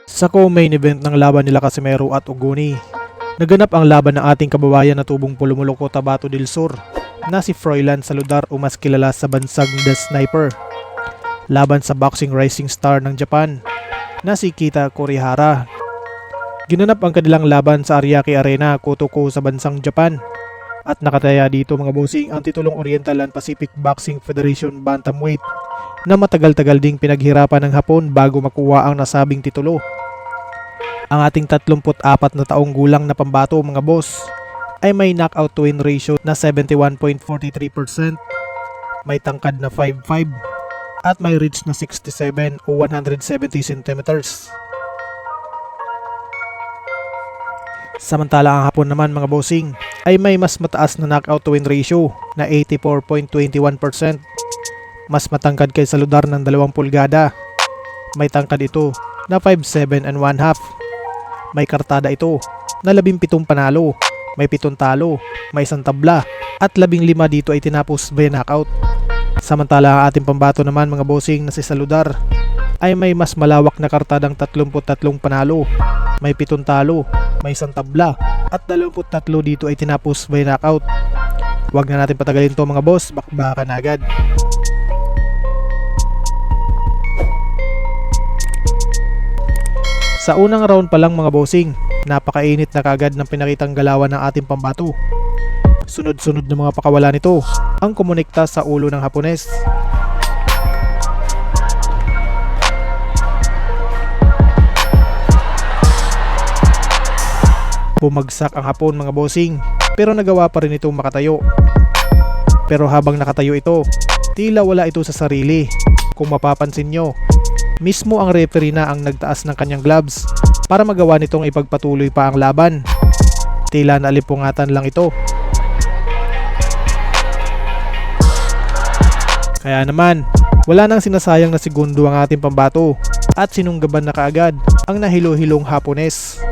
Sa co-main event ng laban nila Casimero at Oguni, naganap ang laban ng ating kababayan na tubong Pulumuloko, Tabato del Sur na si Froilan Saludar o mas kilala sa bansang The Sniper, laban sa boxing rising star ng Japan na si Kita Kurihara. Ginanap ang kanilang laban sa Ariake Arena, Kotoko sa bansang Japan at nakataya dito mga bossing ang titulong Oriental and Pacific Boxing Federation Bantamweight na matagal-tagal ding pinaghirapan ng Hapon bago makuha ang nasabing titulo. Ang ating 34 na taong gulang na pambato mga boss ay may knockout to win ratio na 71.43%, may tangkad na 5'5", at may reach na 67 o 170 cm. Samantala ang Hapon naman mga bossing ay may mas mataas na knockout to win ratio na 84.21%. Mas matangkad kay Saludar ng 2 pulgada. May tangkad ito na 5'7 and 1/2. May kartada ito na 17 panalo, may 7 talo, may 1 tabla at 15 dito ay tinapos by knockout. Samantala ang ating pambato naman mga bossing na si Saludar ay may mas malawak na kartadang 33 panalo, may 7 talo, may 1 tabla at 23 dito ay tinapos by knockout. Huwag na natin patagalin to mga boss, bakbakan na agad. Sa unang round pa lang mga bossing, napakainit na kagad ng pinakitang galawan ng ating pambato. Sunod-sunod na mga pakawala nito ang kumonekta sa ulo ng Hapones. Bumagsak ang Hapon mga bossing pero nagawa pa rin itong makatayo. Pero habang nakatayo ito, tila wala ito sa sarili. Kung mapapansin nyo, mismo ang referee na ang nagtaas ng kanyang gloves para magawa nitong ipagpatuloy pa ang laban. Tila naalipungatan lang ito. Kaya naman, wala nang sinasayang na segundo ang ating pambato at sinunggaban na kaagad ang nahilo-hilong Hapones.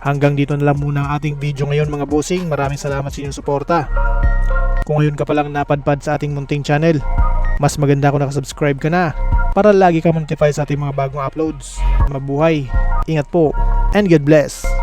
Hanggang dito na lang muna ang ating video ngayon mga bossing. Maraming salamat sa inyong suporta. Kung ngayon ka palang napadpad sa ating munting channel, mas maganda kung nakasubscribe ka na para lagi ka notify sa ating mga bagong uploads. Mabuhay, ingat po, and God bless!